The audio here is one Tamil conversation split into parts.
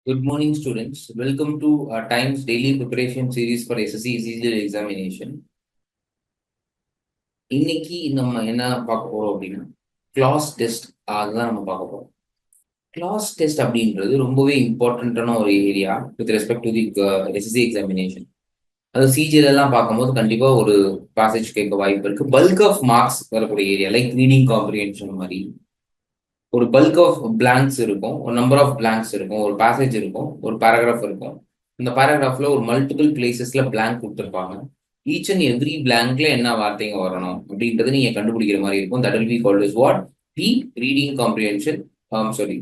Good morning, students. Welcome to our Times daily preparation series for SSC CGL examination. இன்னைக்கு நம்ம என்ன பார்க்க போறோம் அப்படின்னா கிளாஸ் டெஸ்ட் அதுதான் நம்ம பார்க்க போறோம். கிளாஸ் டெஸ்ட் அப்படின்றது ரொம்பவே இம்பார்ட்டன்டான ஒரு area with respect to the SSC examination. அது சிஜிஎல் எல்லாம் பார்க்கும்போது கண்டிப்பா ஒரு பேசேஜ் கேட்க வாய்ப்பு இருக்கு. பல்க் ஆஃப் மார்க்ஸ் வரக்கூடிய ஏரியா லைக் ரீடிங் காம்ப்ரிஹென்ஷன் மாதிரி ஒரு பல்க் ஆஃப் பிளாங்க்ஸ் இருக்கும், ஒரு நம்பர் ஆஃப் பிளாங்க்ஸ் இருக்கும், ஒரு பேசேஜ் இருக்கும், ஒரு பேராகிராஃப் இருக்கும். இந்த பேராகிராஃப்ல ஒரு மல்டிபிள் பிளேசஸ்ல பிளாங்க் கொடுத்துருப்பாங்க. ஈச் அண்ட் எவ்ரி பிளாங்க்ல என்ன வார்த்தைங்க வரணும் அப்படின்றது நீங்க கண்டுபிடிக்கிற மாதிரி இருக்கும். That will be called is what the reading comprehension.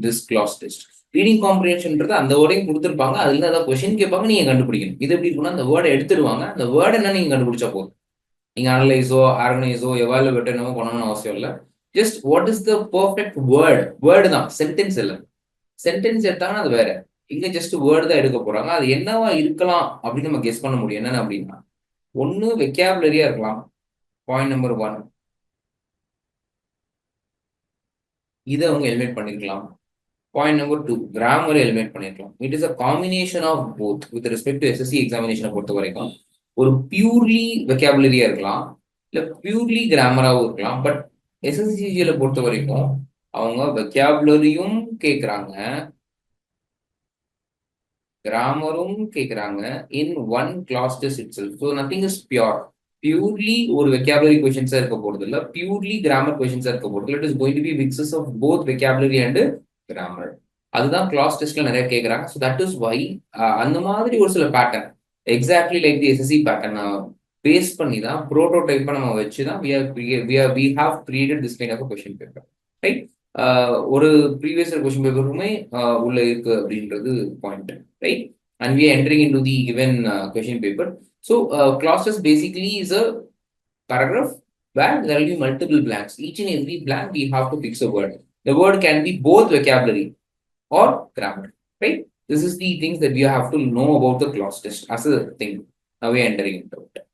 This class test. Reading காம்ப்ரிஹென்ஷன்ன்றது அந்த வேர்டையும் கொடுத்துருப்பாங்க, அதுல ஏதாவது கொஸ்டின் கேட்பாங்க, நீங்க கண்டுபிடிக்கணும். இது எப்படி இருக்குன்னா அந்த வேர்டை எடுத்துடுவாங்க, அந்த வேர்டு என்ன நீங்க கண்டுபிடிச்சா போதும். நீங்க அனலைஸோ ஆர்கனைஸோ எவாலுவேட் என்னமோ பண்ணணும்னு அவசியம் இல்லை. Just what is the perfect word தான், சென்டென்ஸ் இல்லை. சென்டென்ஸ் எடுத்தாங்கன்னா அது வேற. இங்க ஜஸ்ட் வேர்டு தான் எடுக்க போறாங்க. அது என்னவா இருக்கலாம் அப்படின்னு நம்ம கெஸ் பண்ண முடியும். என்னன்னு அப்படின்னா ஒன்னு வெக்காபுலரியா இருக்கலாம், பாயிண்ட் நம்பர் 1. இதை அவங்க எலிமினேட் பண்ணிருக்கலாம். பாயிண்ட் நம்பர் 2, கிராமர் எலிமினேட் பண்ணிருக்கலாம். It is a combination of both with respect to SSC எக்ஸாமினேஷனை பொறுத்த வரைக்கும். ஒரு பியூர்லி வெக்காபுலரியா இருக்கலாம், இல்ல பியூர்லி கிராமராகவும் இருக்கலாம். பட் எஸ்எஸ்சிஜிஎல பொறுத்த வரைக்கும் அவங்க வெக்காபுலரியும் கேட்குறாங்க, கிராமரும் கேட்குறாங்க in one class test itself. So nothing is pure. Purely ஒரு வெக்காபுலரி கொஷின்ஸா இருக்க போறது இல்லை, பியூர்லி கிராமர் கொஷின்ஸா இருக்க போறது இல்லை. It is going to be mixes of both vocabulary and grammar. அதுதான் கிளாஸ் டெஸ்ட்ல நிறைய கேட்குறாங்க. ஸோ தட் இஸ் வை அந்த மாதிரி ஒரு சில pattern exactly like the SSC pattern base பண்ணி தான் ப்ரோட்டோடைப்பை நம்ம வச்சு தான் we have created this kind of a question paper, right? ஒரு ப்ரீவியஸ் கொஸ்டின் பேப்பருமே உள்ள இருக்கு அப்படின்றது point, right? And we are entering into the given question paper. So class test basically is a paragraph where there will be multiple blanks. Each and every blank we have to fix a word. The word can be both vocabulary or grammar, right? This is the things that we have to know about the class test as a thing. Now we are entering into it.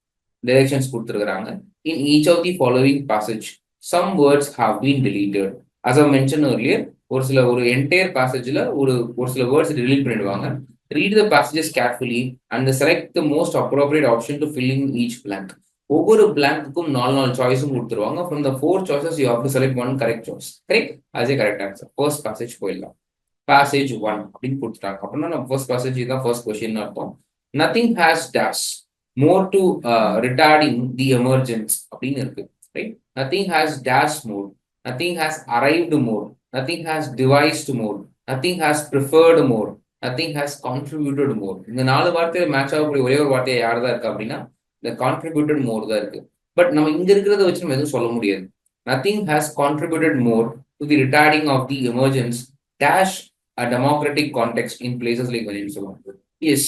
Directions கொடுத்துருக்காங்க. In each of the following passage, some words have been deleted. As I mentioned earlier, ஒரு entire passageல ஒரு சில words delete பண்ணிடுவாங்க. Read the passages carefully and select the most appropriate option to fill in each blank. ஒவ்வொரு blank-க்கும் 4 சாய்ஸும் கொடுத்துருவாங்க. From the 4 choices, you have to select one correct choice. Correct? As a correct answer. First passage போயிடலாம். Passage 1 அப்படின்னு கொடுத்துட்டாங்க அப்படின்னா நம்ம first passage தான் first question அர்த்தம். Nothing has dash more to retarding the emergence அப்படின்னு இருக்கு, right? Nothing has dash more, nothing has arrived more, nothing has devised more, nothing has preferred more, nothing has contributed more. இந்த 4 வார்த்தையில மேட்ச் ஆகக்கூடிய ஒரே ஒரு வார்த்தையை யார் தான் இருக்கு அப்படின்னா இந்த contributed more தான் இருக்கு. பட் நம்ம இங்க இருக்கிறத வச்சு நம்ம எதுவும் சொல்ல முடியாது. Nothing has contributed more to the retarding of the emergence dash a democratic context in places like Venezuela. Yes,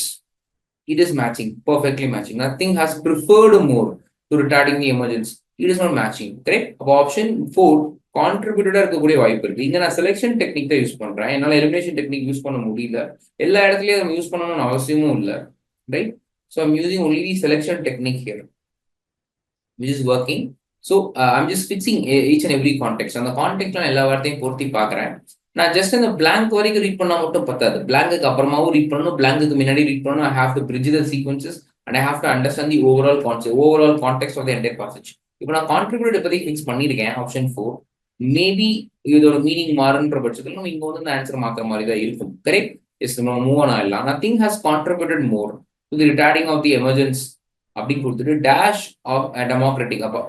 it is matching, perfectly matching. Nothing has preferred more to retarding the emergence. It is not matching, correct? Option 4 contributed இருக்கக்கூடிய வாய்ப்பு இருக்கு. இங்க நான் செலெக்ஷன் டெக்னிக் தான் யூஸ் பண்றேன், என்னால எலிமினேஷன் டெக்னிக் யூஸ் பண்ண முடியல. எல்லா இடத்துலயும் நம்ம யூஸ் பண்ணணும்னு அவசியமும் இல்லை, right? So I'm using only the selection technique here, which is working. So I'm just fixing each and every context. அந்த கான்டெக்ட்ல எல்லா வார்த்தையும் பொருத்தி பார்க்குறேன். நான் ஜஸ்ட் அந்த பிளாங்க் வரைக்கும் ரீட் பண்ணா மட்டும் பத்தாது, பிளாங்குக்கு அப்புறமாவும் ரீட் பண்ணணும், பிளாங்குக்கு முன்னாடி ரீட் பண்ணணும். I have to bridge the sequences and I have to understand the overall concept, overall context of the entire passage. இப்போ நான் கான்ட்ரிபியூட்டட் பத்தி ஃபிக்ஸ் பண்ணியிருக்கேன் ஆப்ஷன் 4. மேபி இதோட மீனிங் மாறுன்ற பட்சத்தில் நம்ம இங்க வந்து இந்த ஆன்சர் மாத்துற மாதிரி தான் இருக்கும், கரெக்ட்? எஸ், நம்ம மூவ் ஆன் ஆயிடலாம். Nothing has contributed more to the retarding of the emergence அப்படின்னு கொடுத்துட்டு டேஷ் ஆஃப் டெமோக்ராட்டிக் அப்போ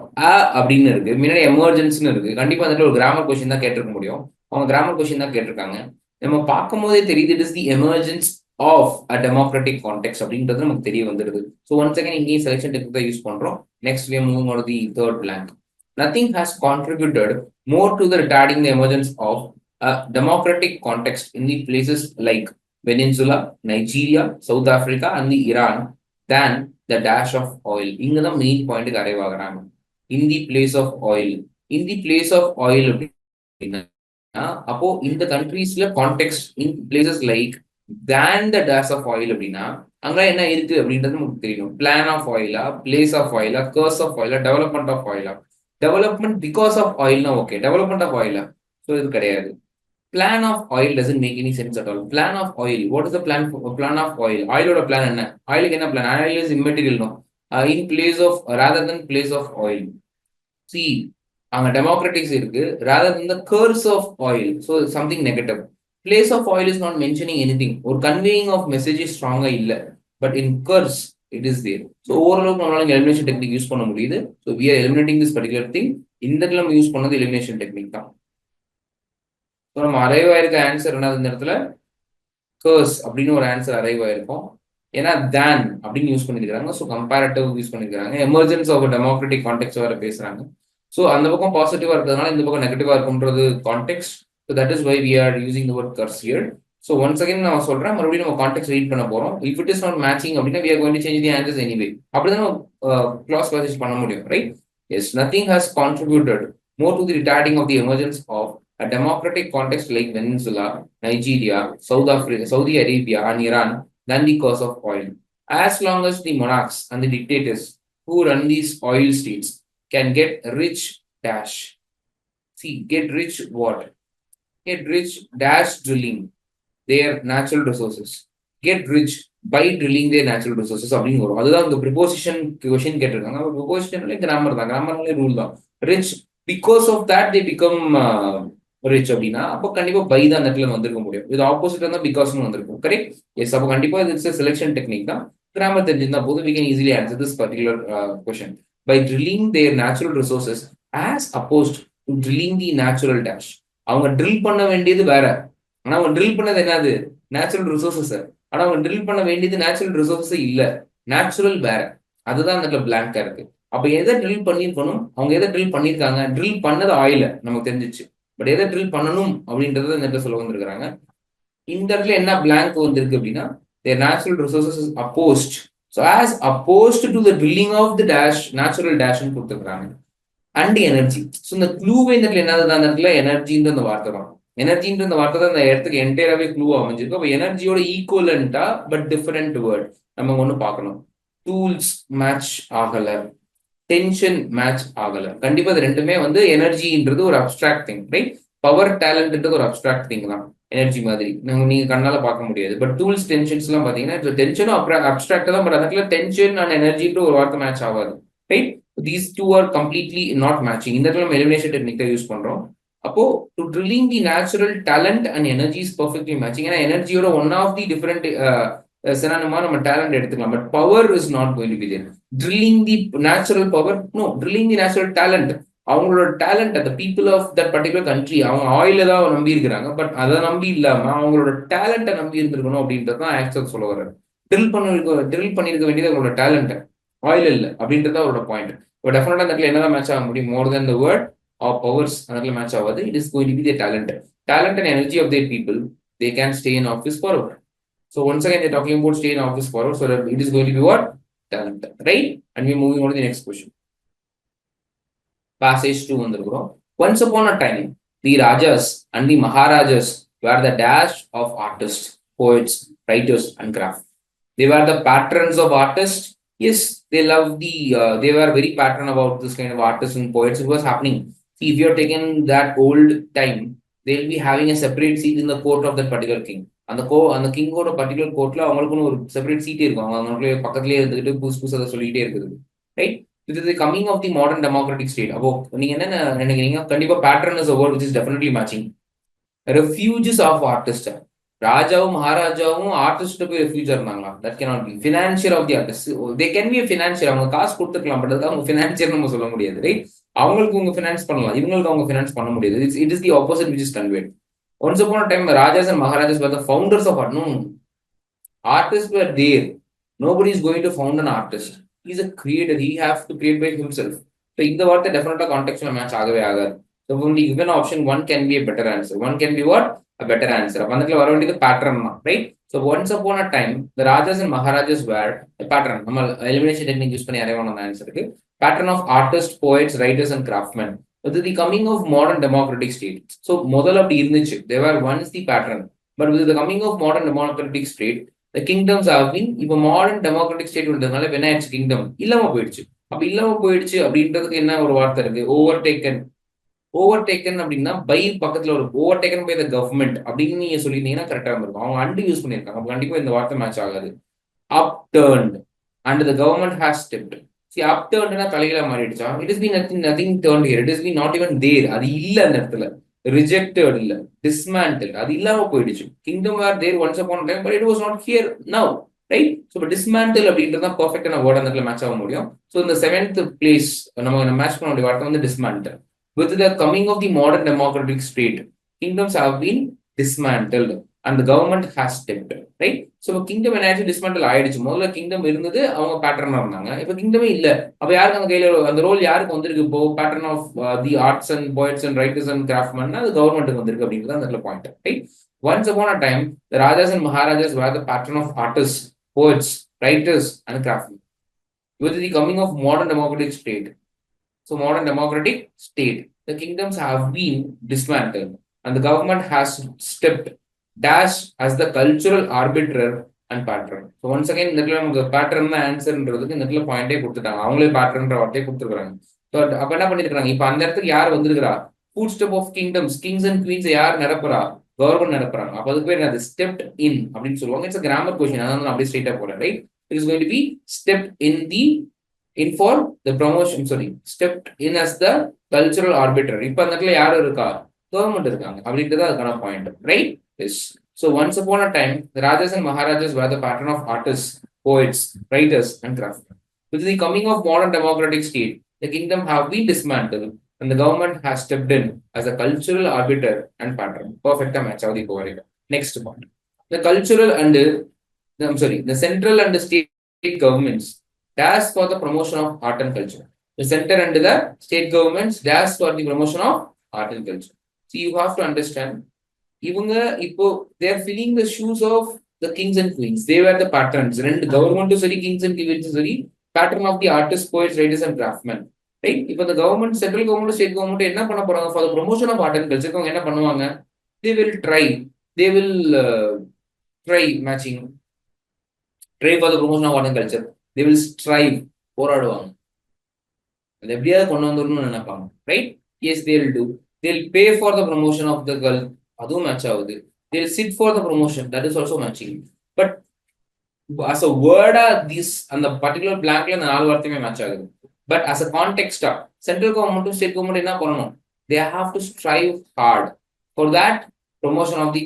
அப்படின்னு இருக்கு, முன்னாடி எமர்ஜென்ஸ்னு இருக்கு. கண்டிப்பா அந்த ஒரு கிராமர் கொஸ்டின் தான் கேட்டிருக்க முடியும். அவங்க கிராமர் கொஸ்டின் தான் கேட்டிருக்காங்க. நம்ம பார்க்கும் போதே தெரியுது it is the emergence of a democratic contact அப்படின்றது நமக்கு தெரிய வந்துருது. ஸோ ஒன் செகண்ட் இங்கேயும் செலெக்ஷன் டெக்னிக் தான் யூஸ் பண்றோம். Next we are moving on to the third blank. Nothing has contributed more to the retarding the emergence of a democratic context in the places like Venezuela, Nigeria, South Africa and the Iran than the dash of oil. இங்க தான் மெயின் பாயிண்ட்டுக்கு அரைவ் ஆகுறாங்க. In the place of oil. In the place of oil அப்படின்னா அப்போ இந்த கண்ட்ரீஸ்ல context in places like then the dash of oil அப்படின்னா அங்க என்ன இருக்கு அப்படின்றது நமக்கு தெரியணும். பிளான் ஆஃப் ஆயிலா, பிளேஸ் ஆஃப் ஆயிலா, கர்ஸ் ஆஃப் ஆயிலா, டெவலப்மெண்ட் ஆஃப் ஆயிலா? டெவலப்மெண்ட் பிகாஸ் ஆஃப் ஆயில்னா ஓகே, டெவலப்மெண்ட் ஆஃப் ஆயிலா? ஸோ இது கிடையாது. Plan of oil doesn't make any sense at all. Plan of oil. What is the plan of oil? Oil or plan enna? Oil enna plan? Oil is immaterial, no? In place of, rather than place of oil. See, அங்க democratics இருக்கு rather than the curse of oil. So something negative. Place of oil is not mentioning anything. Or conveying of message is stronger இல்ல. But in curse, it is there. So overall நம்மளால elimination technique யூஸ் பண்ண முடியுது. So we are eliminating this particular thing. இந்த இடத்துல நம்ம யூஸ் பண்ணது elimination technique தான். ஸோ நம்ம அரைவ் ஆயிருக்க ஆன்சர் என்னது இந்த இடத்துல கர்ஸ் அப்படின்னு ஒரு ஆன்சர் அரைவ் ஆயிருக்கும். ஏன்னா தேன் அப்படின்னு யூஸ் பண்ணிருக்காங்க. ஸோ கம்பேரட்டிவ் யூஸ் பண்ணிருக்காங்க. எமர்ஜென்ஸ் ஆஃப் டெமோக்ராட்டிக் கான்டெக்ட் வேற பேசுறாங்க. ஸோ அந்த பக்கம் பாசிட்டிவா இருக்கிறதுனால இந்த பக்கம் நெகட்டிவா இருக்கும்ன்றது context. So that is why we are using the word curse here. So once again நான் சொல்றேன், மறுபடியும் நம்ம கான்டெக்ட் ரீட் பண்ண போறோம். If it is not matching அப்படின்னா we are going to change the answers anyway. அப்படிதான் நம்ம கிளாஸ் கிளாஸஸ் பண்ண முடியும், right? Yes, nothing has contributed more to the retarding of the emergence of a democratic context like Venezuela, Nigeria, Saudi Arabia, and Iran than the cause of oil. As long as the monarchs and the dictators who run these oil states can get rich dash. See, get rich what? Get rich dash drilling their natural resources. Get rich by drilling their natural resources. அப்படின்னு வரும். அதுதான் இந்த ப்ரிபோசிஷன் கொஸ்டின் கேட்டிருக்காங்க. ப்ரிபோசிஷன்ல கிராமர் தான், கிராமர்ல ரூல் தான். Rich because of that they become rich அப்படின்னா அப்போ கண்டிப்பா பை தான் அந்த இடத்துல வந்திருக்க முடியும். இது ஆப்போசிட் தான் பிகாஸ்னு வந்திருக்கும். கரெக்ட்? எஸ், அப்போ கண்டிப்பா இது செலெக்ஷன் டெக்னிக் தான். கிராமர் தெரிஞ்சிருந்தா போது we can easily answer this particular question. By drilling their natural resources as opposed to drilling the natural dash. அவங்க ட்ரில் பண்ண வேண்டியது வேற, ஆனா அவங்க ட்ரில் பண்ணது என்னது? Natural resources. ஆனா அவங்க ட்ரில் பண்ண வேண்டியது நேச்சுரல் ரிசோர்சஸ் இல்ல, நேச்சுரல் வேற. அதுதான் அந்த பிளாங்கா இருக்கு. அப்ப எதை ட்ரில் பண்ணிருக்கணும்? அவங்க எதை ட்ரில் பண்ணிருக்காங்க? ட்ரில் பண்ணது ஆயில நமக்கு தெரிஞ்சிச்சு. பட் எதை ட்ரில் பண்ணணும் அப்படின்றத இந்த இடத்துல சொல்ல வந்திருக்காங்க. இந்த இடத்துல என்ன பிளாங்க் வந்திருக்கு அப்படின்னா their natural resources is opposed. So as opposed to the drilling of the dash, natural dash ன்னு கொடுத்துருக்காங்க. And energy. ஸோ இந்த க்ளூவே இந்த இடத்துல என்னது? அந்த இடத்துல எனர்ஜின்ற அந்த வார்த்தை தான். எனர்ஜின்ற அந்த வார்த்தை தான் இந்த இடத்துக்கு என்டையராகவே க்ளூ அமைஞ்சிருக்கு. அப்போ எனர்ஜியோட ஈக்குவலண்டா பட் டிஃபரெண்ட் வேர்ட் நம்ம ஒன்று பார்க்கணும். டூல்ஸ் மேட்ச் ஆகல, டென்ஷன் மேட்ச் ஆகல. கண்டிப்பா இது ரெண்டுமே வந்து எனர்ஜின்றது ஒரு அப்டிராக்ட் திங், ரைட்? பவர் டேலண்ட்ன்றது ஒரு அப்டிராக்ட் திங் தான், எனர்ஜி மாதிரி நீங்க கண்ணால பார்க்க முடியாது. பட் டூல்ஸ் டென்ஷன்ஸ் எல்லாம் பாத்தீங்கன்னா டென்ஷனும் அப்டிராக்ட் தான். பட் அதுல டென்ஷன் அண்ட் எனர்ஜின்ற ஒரு வார்த்தை மேட்ச் ஆகாது, right? These two are completely not matching. இந்த இடத்துல நம்ம எலிமினேஷன் டெக்னிக் தான் யூஸ் பண்றோம். அப்போ to drilling the natural talent and energy is perfectly matching. ஏன்னா எனர்ஜியோட ஒன் ஆஃப் தி டிஃபரெண்ட் சினானிமா நம்ம டேலண்ட் எடுத்துக்கலாம். But power is not going to be there. Drilling the natural power, no, drilling the natural talent. அவங்களோட டேலண்ட், அந்த people of that particular country அவங்க ஆயில தான் நம்பி இருக்கிறாங்க. பட் அதை நம்பி இல்லாம அவங்களோட டேலண்ட்டை நம்பி இருந்திருக்கணும் அப்படின்றது தான் ஆக்சுவல் சொல்ல வர்றாரு. ட்ரில் பண்ணிருக்க வேண்டியது அவங்களோட டேலண்ட், ஆயில் இல்லை அப்படின்றது அவரோட பாயிண்ட். இப்போ டெஃபினட்டா அந்த இடத்துல என்னதான் மேட்ச் ஆக முடியும்? More then the word of powers அந்த இடத்துல மேட்ச் ஆகாது. It is going to be the talent and energy of their people. They can stay in office forward. So once again they're talking about stay in office forward. So it is going to be what? Talent, right? And we're moving on to the next question. Passage 2 வந்திருக்கிறோம். Once upon a time, the Rajas and the Maharajas were the dash of artists, poets, writers, and craft. They were the patrons of artists. Yes, they love they were very patron about this kind of artists and poets. It was happening. See, if you're taken that old time, they'll be having a separate seat in the court of that particular king. அந்த கிங்கோட பர்டிகுலர் கோர்ட்ல அவங்களுக்குன்னு ஒரு செப்பரேட் சீட் இருக்கும். அவங்களுடைய பக்கத்துலேயே இருந்துகிட்டு புதுசு அதை சொல்லிக்கிட்டே இருக்குது, right? This is the coming of the modern democratic state. அப்போ நீங்க என்ன நினைக்கிறீங்க? கண்டிப்பா pattern is a word which is definitely matching. Refuges of artists. ராஜாவும் மகாராஜாவும் ஆர்டிஸ்ட் போய் ரெஃப்யூஜா இருந்தாங்களா? That cannot be. Financier of the artist. They can be financier. அவங்க காசு கொடுத்துருக்கலாம், பட் அதுக்கு அவங்க ஃபினான்சியர் நம்ம சொல்ல முடியாது, ரைட்? அவங்களுக்கு அவங்க ஃபினான்ஸ் பண்ணலாம், இவங்களுக்கு அவங்க ஃபினான்ஸ் பண்ண முடியாது. It is the opposite which is conveyed. Once upon a time, the Rajas and Maharajas were the founders of art. No, artists were there. Nobody is going to found an artist. He is a creator. He has to create by himself. So, in the word, the definite contextual match agave agar. So, from the given option, one can be a better answer. One can be what? A better answer. Apandakla varavandi the pattern, right? So, once upon a time, the Rajas and Maharajas were a pattern. Namal elimination technique use panni arrive on the answer. Okay? Pattern of artists, poets, writers, and craftsmen. With the coming of modern democratic state. So, modal அப்படி இருந்துச்சு. They were once the pattern. But with the coming of modern democratic state, the kingdoms have been, இப்போ modern democratic state வந்ததுனால என்ன ஆயிடுச்சு? கிங்டம் இல்லாம போயிடுச்சு. அப்ப இல்லாம போயிடுச்சு அப்படின்றதுக்கு என்ன ஒரு வார்த்தை இருக்கு? ஓவர்டேக்கன். ஓவர்டேக்கன் அப்படின்னா பை பக்கத்துல ஒரு ஓவர்டேக்கன் பை த கவர்மெண்ட் அப்படின்னு நீங்க சொல்லியிருந்தீங்கன்னா கரெக்டா இருக்கும். அவங்க அண்டு யூஸ் பண்ணியிருக்காங்க, அப்ப கண்டிப்பா இந்த வார்த்தை மேட்ச் ஆகாது. upturned and the government has stepped. See, upturned na தலையில மாறிடுச்சா? It has been nothing turned here. It has been not even there. அது இல்ல அந்த இடத்துல. Rejected இல்ல. Dismantled. அது இல்லாம போயிடுச்சு. Kingdom were there once upon a time, but it was not here now. Right? So, but dismantle அப்படின்றது தான் பர்ஃபெக்டான வேர்ட் அந்த இடத்துல மேட்ச் ஆக முடியும். So, in the 7th place, நம்ம மேட்ச் பண்ண வேண்டிய வார்த்தை வந்து dismantle. With the coming of the modern democratic state, kingdoms have been dismantled and the government has stepped. Right? So kingdom என்னாச்சு டிஸ்மேண்டில் ஆயிடுச்சு. முதல்ல கிங்டம் இருந்தது, அவங்க பேட்டர்னா இருந்தாங்க. இப்போ கிங்டமே இல்லை, அப்போ யாருக்கு அந்த கையில் அந்த ரோல் யாருக்கு வந்திருக்கு? இப்போ patron of the arts and poets and writers and craftsman அது கவர்மெண்ட்டுக்கு வந்திருக்கு அப்படிங்கிறது அந்த point. Right? Once upon a time the rajas and maharajas where the patron of artist, poets, writers and craftsman. With the coming of modern democratic state, so modern democratic state, the kingdoms have been dismantled and the government has stepped dash as the cultural arbiter and patron. So once again இந்த இடத்துல நமக்கு பேட்டர்ன் தான் ஆன்சர்ன்றதுக்கு இந்த இடத்துல பாயிண்டே கொடுத்துட்டாங்க, அவங்களே பேட்டர்ன்ற வார்த்தையை கொடுத்துருக்காங்க. ஸோ அப்ப என்ன பண்ணிருக்காங்க, இப்ப அந்த இடத்துக்கு யார் வந்திருக்கிறா? Foot step of kingdoms, kings and queens யார் நிரப்புறா? கவர்மெண்ட் நிரப்புறாங்க. அப்ப அதுக்கு பேர் என்னது? ஸ்டெப்ட் இன் அப்படின்னு சொல்லுவாங்க. இட்ஸ் கிராமர் கொஸ்டின், அதான் நான் அப்படியே ஸ்ட்ரைட்டா போறேன். Right? It is going to be stepped in the in for the promotion, sorry, stepped in as the cultural arbiter. இப்ப அந்த இடத்துல யாரும் இருக்கா? கவர்மெண்ட் இருக்காங்க அப்படின்றது அதுக்கான point. Right? Yes. So once upon a time, the Rajas and Maharajas were the pattern of artists, poets, writers, and craftsmen. With the coming of modern democratic state, the kingdom have been dismantled, and the government has stepped in as a cultural arbiter and patron. Perfect match. Next point. The cultural and the central and the state governments dash for the promotion of art and culture. The center and the state governments dash for the promotion of art and culture. So you have to understand, இவங்க இப்போ they are filling the shoes of the kings and queens. They were the patrons. ரெண்டு கவர்மெண்ட்டும் சரி, கிங்ஸ் அண்ட் குவீன்ஸும் சரி, patron of the artist, poets, writers and craftsman. Right? இப்போ இந்த government, central government, state government என்ன பண்ண போறாங்க? For the promotion of art and கல்ச்சருக்கு அவங்க என்ன பண்ணுவாங்க? They will try matching, try for the promotion of art and culture. They will strive, போராடுவாங்க. அது எப்படியாவது கொண்டு வந்துடணும்னு நினைப்பாங்க. Right? Yes, they will do. They'll pay for the promotion of the girl. அதுவும் மேட்ச் ஆகுது. They'll sit for the promotion. That is also matching. But as a word, this அந்த பர்டிகுலர் பிளாங்க்ல இந்த 4 வார்த்தையுமே மேட்ச் ஆகுது. But as a context, central கவர்மெண்ட்டும் ஸ்டேட் கவர்மெண்ட் என்ன பண்ணணும்? They have to strive hard for that promotion of the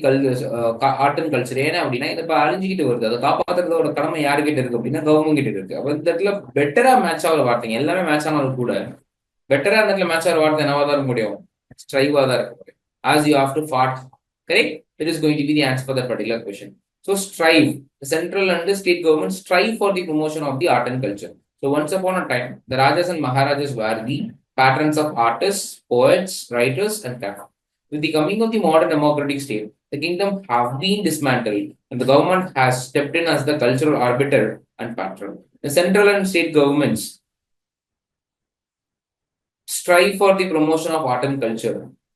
art and culture. ஏன்னா அப்படின்னா இதை இப்போ அழிஞ்சிக்கிட்டு வருது, அதை காப்பாற்றுறதோட கடமை யாருக்கிட்ட இருக்கு அப்படின்னா கவர்மெண்ட் கிட்ட இருக்கு. அப்போ இந்த இடத்துல பெட்டரா மேட்ச் ஆகிற வார்த்தைங்க எல்லாமே மேட்ச் ஆனாலும் கூட பெட்டரா இந்த இடத்துல மேட்ச் ஆகிற வார்த்தை என்னவா தான் இருக்க முடியும்? ஸ்ட்ரைவா தான் இருக்க முடியும். As you have to fight, correct? It is going to be the answer for that particular question. So strive. The central and the state government strive for the promotion of the art and culture. So once upon a time, the Rajas and Maharajas were the patrons of artists, poets, writers, and craftsmen. With the coming of the modern democratic state, the kingdom have been dismantled, and the government has stepped in as the cultural arbiter and patron. The central and state governments strive for the promotion of art and culture.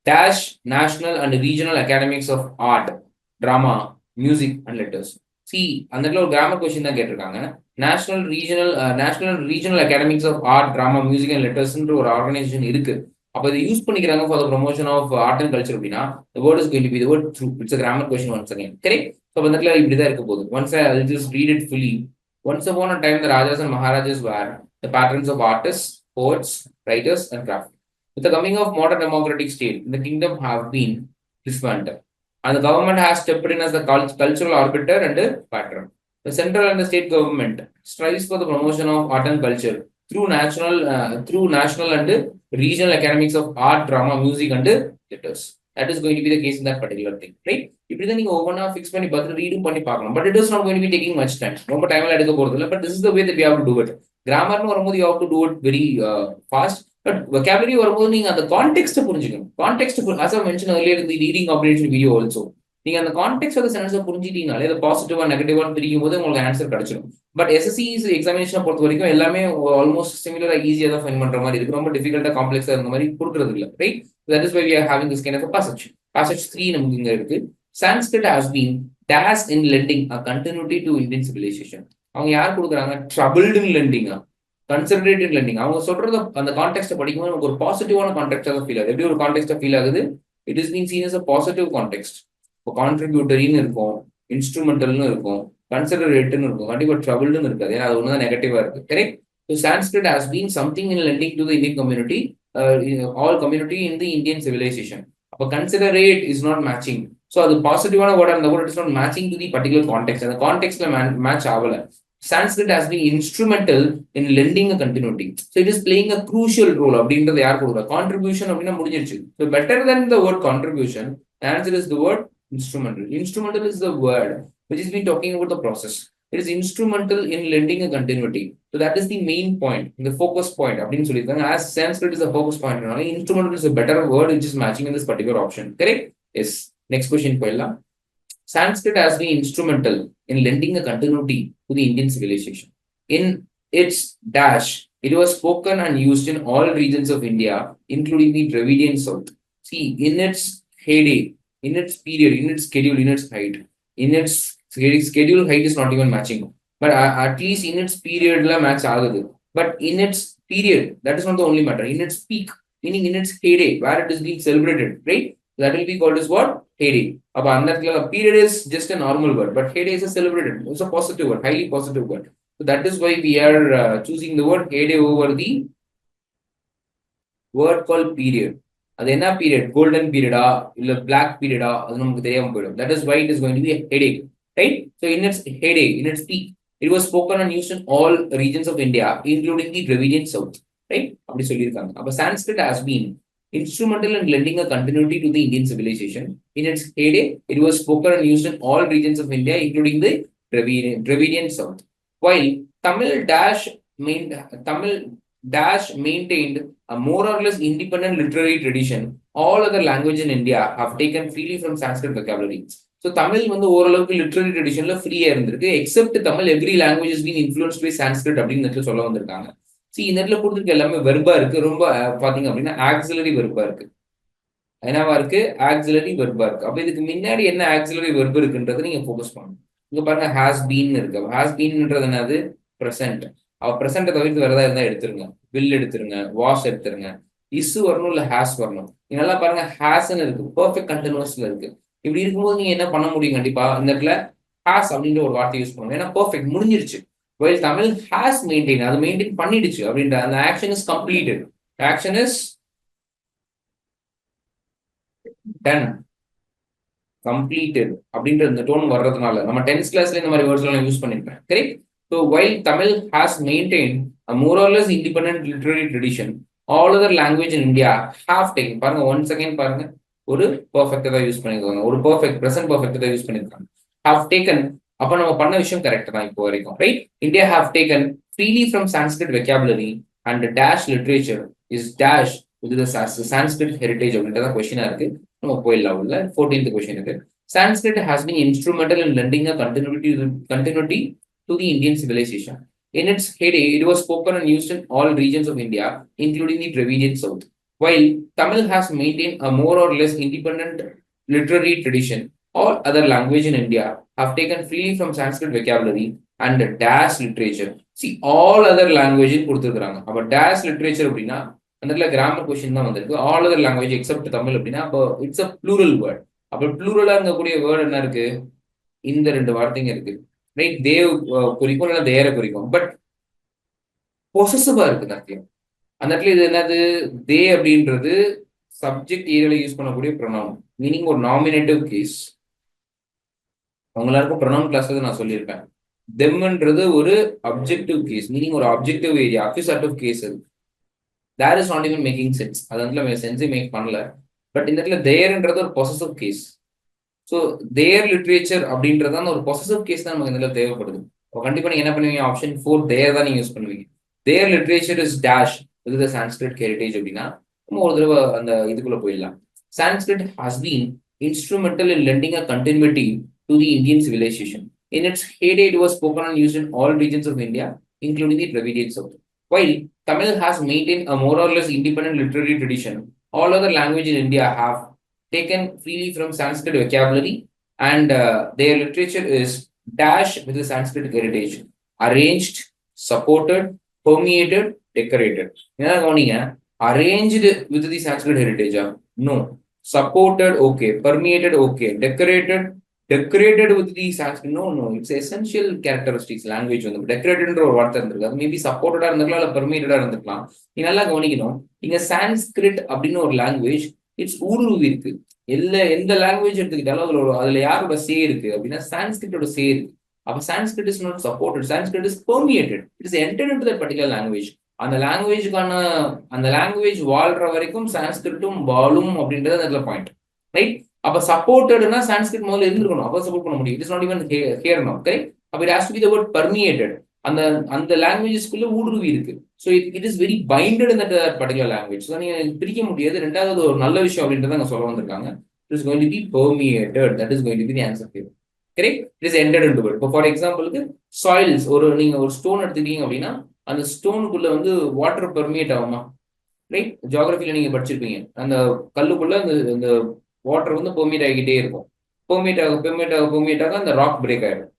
Dash national and regional academics of art, drama, music and letters. See, அந்த இடத்துல ஒரு கிராமர் கொஸ்டின் தான் கேட்டிருக்காங்க. national and regional academics of art, drama, music and letters ன்ற ஒரு ஆர்கனைசேஷன் இருக்கு. அப்போ இதை யூஸ் பண்ணிக்கிறாங்க for the promotion of art and culture அப்படின்னா the word is going to be the word true. It's a grammar question once again. Correct? So அந்த இடத்துல இப்படி தான் இருக்க போகுது. Once I'll just read it fully. Once upon a time, the Rajas and Maharajas were the patrons of artists, poets, writers and craftsmen. With the coming of modern democratic state, the kingdom have been dismantled, and the government has stepped in as the cultural arbiter and patron. The central and the state government strives for the promotion of art and culture through national and regional academics of art, drama, music and letters. That is going to be the case in that particular thing, right? இப்படிதான் நீங்க ஒவ்வொன்றா ஃபிக்ஸ் பண்ணி பார்த்து ரீடும் பண்ணி பார்க்கலாம். But it is not going to be taking much time. ரொம்ப டைம்ல எடுக்க போறது இல்லை. But this is the way that we have to do it. கிராமர்னு வரும்போது you have to do it very fast. But vocabulary வரும்போது நீங்க அந்த கான்டெக்ஸ்ட் புரிஞ்சுக்கணும். Context as I mentioned earlier in the reading comprehension video also, நீங்க அந்த கான்டெக்ஸ்ட் ஆஃப் சென்டென்ஸை புரிஞ்சிட்டீங்கனாலே அது பாசிட்டிவா நெகட்டிவா பிரிக்கும் போது உங்களுக்கு ஆன்சர் கிடைச்சிடும். பட் எஸ்எஸ்சி எக்ஸாமினேஷனை பொறுத்த வரைக்கும் எல்லாமே ஆல்மோஸ்ட் சிமிலரா ஈஸியா தான் ஃபைண்ட் பண்ற மாதிரி இருக்கு. ரொம்ப டிஃபிகல்ட்டா காம்ப்ளெக்ஸா இருந்த மாதிரி கொடுக்கறது இல்லை. Right? That is why we are having this kind of a passage. Passage 3 நமக்கு இங்க இருக்கு. Sanskrit has been dash in lending a continuity to Indian civilization. அவங்க யார் கொடுக்குறாங்க? troubled in lending. Concentrated lending. அவங்க சொல்றது அந்த கான்டெக்ட்டை படிக்கும்போது நமக்கு ஒரு பாசிட்டிவான கான்டெக்ட்டா ஃபீல் ஆகுது. எப்படி ஒரு கான்டெக்ட்டா ஃபீல் ஆகுது? It is been seen as a positive contact. இப்போ கான்ட்ரிபியூட்டரின்னு இருக்கும், இன்ஸ்ட்ருமெண்டல்னு இருக்கும், கன்சிடரேட்னு இருக்கும், கண்டிப்பா ட்ரபிள்னு இருக்காது. ஏன்னா அது ஒன்று தான் நெகட்டிவா இருக்கு. Correct? So Sanskrit has been something in lending to the Indian community, all community in the Indian civilisation. அப்போ considerate is not matching. So அது பாசிட்டிவான வேர்டா இருந்தால் கூட it is not matching to the particular context. அந்த கான்டெக்ட்ல மேட்ச் ஆகல. Sanskrit has been instrumental in lending a continuity. So it is playing a crucial role. அப்படின்றது யார் கொடுக்குறா? Contribution அப்படின்னா முடிஞ்சிருச்சு. So better than the word contribution, the answer is the word instrumental. Instrumental is the word which has been talking about the process. It is instrumental in lending a continuity. So that is the main point, the focus point. அப்படின்னு சொல்லியிருக்காங்க. As Sanskrit is a focus point, instrumental is a better word which is matching in this particular option. Correct? Yes. Next question போயிடலாம். Sanskrit has been instrumental in lending a continuity to the Indian civilization. In its dash, it was spoken and used in all regions of India, including the Dravidian South. See, in its heyday, in its period, in its schedule, in its height, in its schedule height is not even matching. But at least in its period, la match agadu. But in its period, that is not the only matter. In its peak, meaning in its heyday, where it is being celebrated, right? That will be called as what? Heyday. அப்ப அந்த இடத்துல period is just a normal word, but heyday is a celebrated. It's a positive word, highly positive word. So that is why we are choosing the word heyday over the word called period. அது என்ன பீரியட்? கோல்டன் பீரியடா இல்ல பிளாக் பீரியடா? அது நமக்கு தெரியாம போயிடும். That is why it is going to be a headache, right? So in its heyday, in its peak, it was spoken and used in all regions of India, including the Dravidian South, right? அப்படி சொல்லியிருக்காங்க. அப்ப Sanskrit has been instrumental in lending a continuity to the Indian civilization. In its heyday, it was spoken and used in all regions of India, including the Dravidian South. While Tamil maintained a more or less independent literary tradition, all other languages in India have taken freely from Sanskrit vocabulary. So Tamil வந்து ஓரளவுக்கு லிட்டரரி ட்ரெடிஷன்ல ஃப்ரீயா இருந்திருக்கு. Except Tamil every language is been influenced by Sanskrit அப்படின்னு சொல்ல வந்திருக்காங்க. இந்த இடத்துல கொடுத்துருக்க எல்லாமே வெர்பா இருக்கு. ரொம்ப பாத்தீங்க அப்படின்னா ஆக்சிலரி வெர்பா இருக்கு. என்னவா இருக்கு? ஆக்சிலரி வெர்பா இருக்கு. அப்ப இதுக்கு முன்னாடி என்ன ஆக்சிலரி வெர்பு இருக்குன்றது நீங்க ஃபோக்கஸ் பண்ணணும். இங்க பாருங்க ஹாஸ் பீன் இருக்கு. ஹாஸ் பீன்ன்றது என்னது? பிரசன்ட். அவ பிரசன்ட்டை தவிர்த்து வேற ஏதாவது இருந்தா எடுத்துருங்க. வில் எடுத்துருங்க, வாஷ் எடுத்துருங்க. இஸ் வரணும் இல்ல ஹாஸ் வரணும். நீங்க நல்லா பாருங்க ஹாஸ்ன்னு இருக்கு, பெர்ஃபெக்ட் கண்டினியூஸ்ல இருக்கு. இப்படி இருக்கும்போது நீங்க என்ன பண்ண முடியும்? கண்டிப்பா இந்த இடத்துல ஹாஸ் அப்படின்ற ஒரு வார்த்தை யூஸ் பண்ணுவோம். ஏன்னா பெர்ஃபெக்ட் முடிஞ்சிருச்சு. While Tamil has maintained, அது மெயின்டைன் பண்ணிடுச்சு அப்படின்ற அந்த action is completed. Action is done, completed அப்படின்ற இந்த டோன் வர்றதுனால நம்ம 10th கிளாஸ்ல இந்த மாதிரி வேர்ட்ஸ் எல்லாம் யூஸ் பண்ணிருப்பேன். Correct? So while Tamil has maintained a more or less independent literary tradition, all other language in India have taken. பாருங்க ஒன் செகண்ட் பாருங்க, ஒரு பெர்ஃபெக்ட்டா தான் யூஸ் பண்ணிருக்காங்க, ஒரு பெர்ஃபெக்ட் பிரசன்ட் பெர்ஃபெக்ட்டா தான் யூஸ் பண்ணிருக்காங்க. have taken, அப்ப நம்ம பண்ண விஷயம் கரெக்ட் தான் இப்போ வரைக்கும், right? India have taken freely from Sanskrit vocabulary and the dash literature is dash with the Sanskrit heritage அப்படின்றத கொஸ்டினா இருக்கு. நம்ம போயிடலாம் உள்ள 14th கொஸ்டின் இருக்கு. Sanskrit has been instrumental in lending a continuity to the Indian civilization. In its heyday, it was spoken and used in all regions of India, including the Dravidian South. While Tamil has maintained a more or less independent literary tradition, all other languages in India have taken freely from Sanskrit vocabulary and dash literature. See, all other languages கொடுத்துருக்காங்க. அப்ப dash literature அப்படின்னா அந்த கிராமர் கொஸ்டின் தான் வந்திருக்கு. all other language except Tamil அப்படின்னா அப்போ இட்ஸ் அ ப்ளூரல் வேர்ட். அப்ப ப்ளூரலா இருக்கக்கூடிய வேர்ட் என்ன இருக்கு? இந்த ரெண்டு வார்த்தைங்க இருக்கு, ரைட்? தேவ் குறிக்கும் இல்ல தேர குறிக்கும், பட் பொசசிவா இருக்கு நிறைய. அந்த இடத்துல இது என்னது? தே அப்படின்றது சப்ஜெக்ட் ஏரியால யூஸ் பண்ணக்கூடிய ப்ரொனவுன், மீனிங் ஒரு நாமினேட்டிவ் கேஸ். எல்லாருக்கும் ப்ரொனவுன் கிளாஸ்ல நான் சொல்லியிருப்பேன். தெம்ன்றது ஒரு அப்ஜெக்டிவ் கேஸ், மீனிங் ஒரு அப்ஜெக்டிவ் ஏரியா, அக்யூசேட்டிவ் கேஸ். அது there is not even making sense. அது இடத்துல சென்ஸே மேக் பண்ணல. பட் இந்த இடத்துல தேர்ன்றது ஒரு பொசசிவ் கேஸ். ஸோ தேர் லிட்ரேச்சர் அப்படின்றது ஒரு பொசசிவ் கேஸ் தான் நமக்கு இதில் தேவைப்படுது. கண்டிப்பா நீங்க என்ன பண்ணுவீங்க? ஆப்ஷன் 4 தேர் தான் நீங்க யூஸ் பண்ணுவீங்க. Their literature is dash with the Sanskrit heritage அப்படின்னா நம்ம ஒரு தடவை அந்த இதுக்குள்ள போயிடலாம். Sanskrit has been instrumental in lending a continuity to the Indian civilisation. In its heyday it was spoken and used in all regions of India, including the Dravidian South. While Tamil has maintained a more or less independent literary tradition, all other languages in India have taken freely from Sanskrit vocabulary and their literature is dash with the Sanskrit heritage, arranged, supported, permeated, decorated. என்ன கவனிங்க, arranged with the Sanskrit heritage? No. Supported, okay. Permeated, okay. Decorated with the Sanskrit? No. It's essential characteristics language. Decorated என்ற ஒரு வார்த்தை இருந்திருக்கு, மேபி சப்போர்ட்டடா இருந்திருக்கலாம் இல்ல பெர்மியேட்டடா இருந்திருக்கலாம். நீ நல்லா கவனிக்கணும், இங்க சான்ஸ்கிரிட் அப்படின்னு ஒரு லாங்குவேஜ் இட்ஸ் ஊடுருவி இருக்கு. எந்த லாங்குவேஜ் எடுத்துக்கிட்டாலும் அதுல யாரோட சே இருக்கு அப்படின்னா சான்ஸ்கிரிட்டோட சே இருக்கு. அப்ப Sanskrit is not supported, Sanskrit is permeated, it's entered into that particular language. அந்த லாங்குவேஜ் வாழ்ற வரைக்கும் சான்ஸ்கிரிட்டும் வாழும் அப்படின்றது அதுல பாயிண்ட், ரைட்? அப்ப சப்போர்ட்டட்னா சான்ஸ்கிரிட் முதல்ல இருந்திருக்கணும், அப்ப சப்போர்ட் பண்ண முடியும். It is not even here now, correct? அப்ப it has to be the word permeated. அந்த லாங்குவேஜஸ்க்குள்ள ஊடுருவி இருக்கு. So it is very binded in that particular language. So நீங்க பிரிக்க முடியாது. ரெண்டாவது ஒரு நல்ல விஷயம் அப்படின்றத அங்க சொல்ல வந்திருக்காங்க. It is going to be permeated, that is going to be the answer here, correct? It is entered into it. இப்போ ஃபார் எக்ஸாம்பிளுக்கு சாயில்ஸ், நீங்க ஒரு ஸ்டோன் எடுத்துக்கிட்டீங்க அப்படின்னா அந்த ஸ்டோனுக்குள்ள வாட்டர் பெர்மியேட் ஆகுமா? ரைட்? ஜியோகிராஃபில நீங்க படிச்சிருப்பீங்க, அந்த கல்லுக்குள்ள அந்த வாட்டர் பெர்மியேட் ஆகிக்கிட்டே இருக்கும். பெர்மியேட் ஆக அந்த ராக் பிரேக் ஆயிடும்,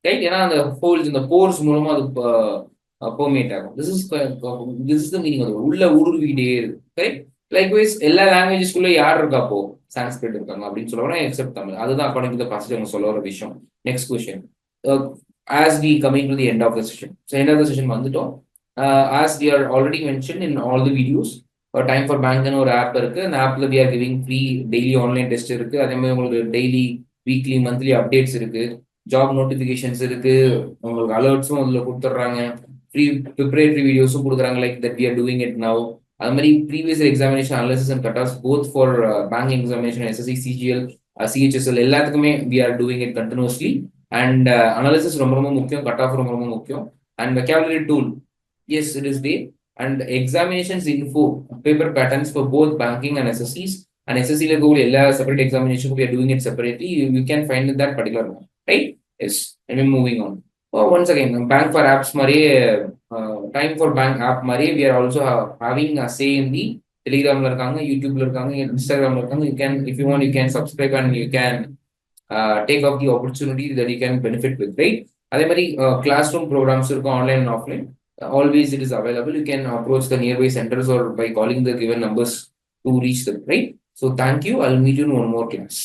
ரைட்? ஏன்னா அந்த ஹோல்ஸ், இந்த போர்ஸ் மூலமா அது பெர்மியேட் ஆகும். This is the meaning. அது உள்ள ஊடுருவிக்கிட்டே இருக்கு, கரெக்ட்? லைக்வைஸ் எல்லா லாங்குவேஜஸ்குள்ள யார் இருக்கா? அப்போ சான்ஸ்கிரிட் இருக்காங்க அப்படின்னு சொல்லுவாங்க, எக்ஸப்ட் தமிழ். அதுதான் அக்கார்டிங் டு தி பாசேஜ் அவங்க சொல்ல வர விஷயம். Next question, as we coming to the end of the session. So end of the session வந்துட்டோம். As we are already mentioned in all the videos, time for bank னு ஒரு ஆப் இருக்கு. அந்த ஆப்ல we are giving free daily online test இருக்கு. அதே மாதிரி உங்களுக்கு daily, weekly, monthly updates இருக்கு. ஜாப் நோட்டிபிகேஷன்ஸ் இருக்கு. உங்களுக்கு அலர்ட்ஸும் அதுல கொடுத்துட்றாங்க. ஃப்ரீ ப்ரிப்பரேட்டரி வீடியோஸும் கொடுக்குறாங்க, like that we are doing it now. அது மாதிரி previous examination analysis and cut of both for bank examination, SSC CGL CHSL எல்லாத்துக்குமே we are doing it continuously. And analysis ரொம்ப முக்கியம், கட் ஆஃப் ரொம்ப முக்கியம். And vocabulary tool, yes, it is there. And examinations info, paper patterns for both banking and SSCs. And SSC ல go எல்லா separate examination we are doing it separately. You can find in that particular one, right? Yes. And we're moving on. Once again, bank for apps மாதிரியே, time for bank app மாதிரியே we are also having a say in the Telegramல இருக்காங்க, YouTubeல இருக்காங்க, Instagramல இருக்காங்க. You can, if you want, you can subscribe and you can take up the opportunity that you can benefit with, right? அதே மாதிரி classroom programs இருக்கும், online and offline. Always it is available. You can approach the nearby centers or by calling the given numbers to reach them, right? So thank you. I'll meet you in one more class.